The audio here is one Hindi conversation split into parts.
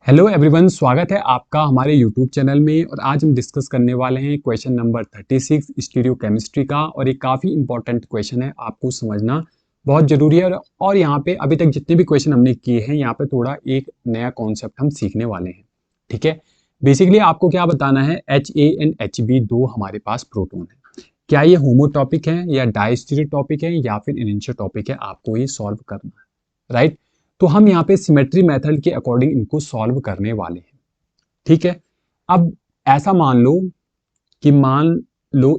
हेलो एवरीवन, स्वागत है आपका हमारे यूट्यूब चैनल में। और आज हम डिस्कस करने वाले हैं क्वेश्चन नंबर 36 स्टीरियोकेमिस्ट्री का। और ये काफ़ी इंपॉर्टेंट क्वेश्चन है, आपको समझना बहुत ज़रूरी है। और यहाँ पे अभी तक जितने भी क्वेश्चन हमने किए हैं, यहाँ पे थोड़ा एक नया कॉन्सेप्ट हम सीखने वाले हैं। ठीक है, बेसिकली आपको क्या बताना है, Ha एंड Hb दो हमारे पास प्रोटोन है। क्या ये होमोटॉपिक है या डायस्टीरियोटॉपिक है या फिर एनिसोटॉपिक है, आपको ये सॉल्व करना है। राइट, तो हम यहाँ पे सिमेट्री मेथड के अकॉर्डिंग इनको सॉल्व करने वाले हैं। ठीक है, अब ऐसा मान लो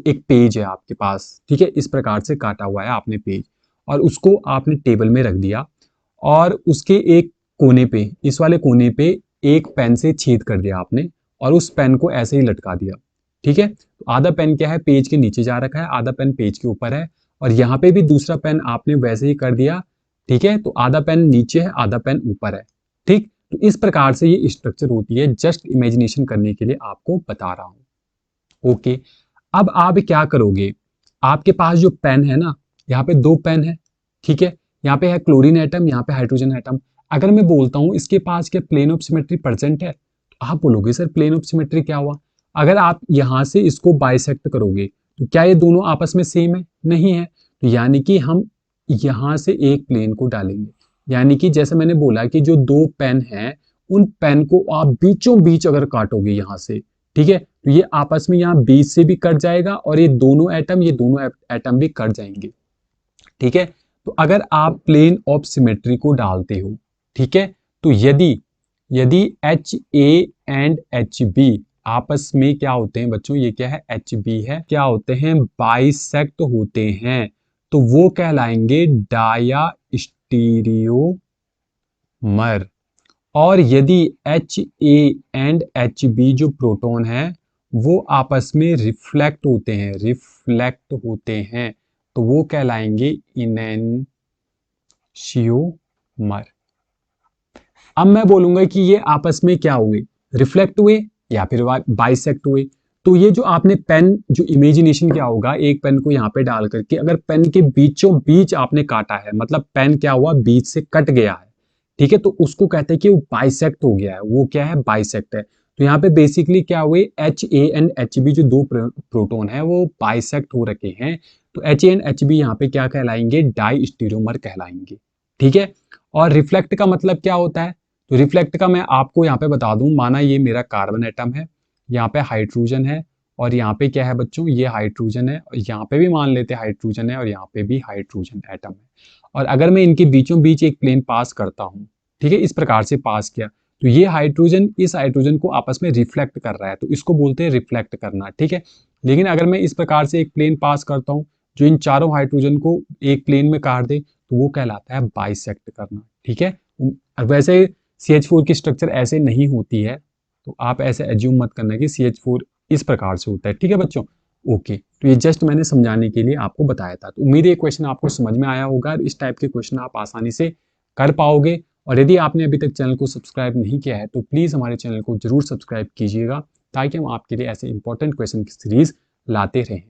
एक पेज है आपके पास। ठीक है, इस प्रकार से काटा हुआ है आपने पेज, और उसको आपने टेबल में रख दिया। और उसके एक कोने पे, इस वाले कोने पे एक पेन से छेद कर दिया आपने, और उस पेन को ऐसे ही लटका दिया। ठीक है, तो आधा पेन क्या है, पेज के नीचे जा रखा है, आधा पेन पेज के ऊपर है। और यहाँ पे भी दूसरा पेन आपने वैसे ही कर दिया। ठीक है, तो आधा पेन नीचे है, आधा पेन ऊपर है। ठीक, तो इस प्रकार से ये स्ट्रक्चर होती है। जस्ट इमेजिनेशन करने के लिए आपको बता रहा हूं। ओके, अब आप क्या करोगे, आपके पास जो पेन है ना, यहाँ पे दो पेन है। ठीक है, यहाँ पे है क्लोरीन एटम, यहाँ पे हाइड्रोजन एटम। अगर मैं बोलता हूँ इसके पास क्या प्लेन ऑफ सिमेट्री प्रेजेंट है, तो आप बोलोगे सर प्लेन ऑफ सिमेट्री क्या हुआ। अगर आप यहाँ से इसको बाइसेक्ट करोगे, तो क्या ये दोनों आपस में सेम है? नहीं है। तो यानी कि हम यहाँ से एक प्लेन को डालेंगे। यानी कि जैसे मैंने बोला कि जो दो पेन हैं, उन पेन को आप बीचों बीच अगर काटोगे यहाँ से, ठीक है, तो ये आपस में यहाँ बीच से भी कट जाएगा, और ये दोनों एटम भी कट जाएंगे। ठीक है, तो अगर आप प्लेन ऑफ सिमेट्री को डालते हो, ठीक है, तो यदि यदि H A and H B आपस में क्या होते हैं बच्चों, ये क्या है, एच बी है, क्या होते हैं, बाइसेक्ट होते हैं, तो वो कहलाएंगे डाया स्टीरियोमर। और यदि H A and H B जो प्रोटॉन है, वो आपस में रिफ्लेक्ट होते हैं, तो वो कहलाएंगे इनेंशियोमर। अब मैं बोलूंगा कि ये आपस में क्या हुए, रिफ्लेक्ट हुए या फिर बाइसेक्ट हुए। तो ये जो आपने पेन, जो इमेजिनेशन क्या होगा, एक पेन को यहाँ पे डाल करके अगर पेन के बीचों बीच आपने काटा है, मतलब पेन क्या हुआ, बीच से कट गया है। ठीक है, तो उसको कहते हैं कि वो बाइसेक्ट हो गया है। वो क्या है, बाइसेक्ट है। तो यहाँ पे बेसिकली क्या हुए, H A and H B जो दो प्रोटोन है वो बाइसेक्ट हो रखे हैं। तो H A and H B यहाँ पे क्या कहलाएंगे, डाई स्टीरियोमर कहलाएंगे। ठीक है, और रिफ्लेक्ट का मतलब क्या होता है, तो रिफ्लेक्ट का मैं आपको यहाँ पे बता दूं। माना ये मेरा कार्बन एटम है, यहाँ पे हाइड्रोजन है, और यहाँ पे क्या है बच्चों, ये हाइड्रोजन है, और यहाँ पे भी मान लेते हैं हाइड्रोजन है, और यहाँ पे भी हाइड्रोजन एटम है। और अगर मैं इनके बीचों बीच एक प्लेन पास करता हूँ, ठीक है, इस प्रकार से पास किया, तो ये हाइड्रोजन इस हाइड्रोजन को आपस में रिफ्लेक्ट कर रहा है, तो इसको बोलते हैं रिफ्लेक्ट करना। ठीक है, लेकिन अगर मैं इस प्रकार से एक प्लेन पास करता हूँ जो इन चारों हाइड्रोजन को एक प्लेन में काट दे, तो वो कहलाता है बाइसेक्ट करना। ठीक है, वैसे CH4 की स्ट्रक्चर ऐसे नहीं होती है, तो आप ऐसे एज्यूम मत करना कि CH4 इस प्रकार से होता है। ठीक है बच्चों, ओके, तो ये जस्ट मैंने समझाने के लिए आपको बताया था। तो उम्मीद है ये क्वेश्चन आपको समझ में आया होगा। इस टाइप के क्वेश्चन आप आसानी से कर पाओगे। और यदि आपने अभी तक चैनल को सब्सक्राइब नहीं किया है, तो प्लीज़ हमारे चैनल को जरूर सब्सक्राइब कीजिएगा, ताकि हम आपके लिए ऐसे इंपॉर्टेंट क्वेश्चन की सीरीज लाते रहें।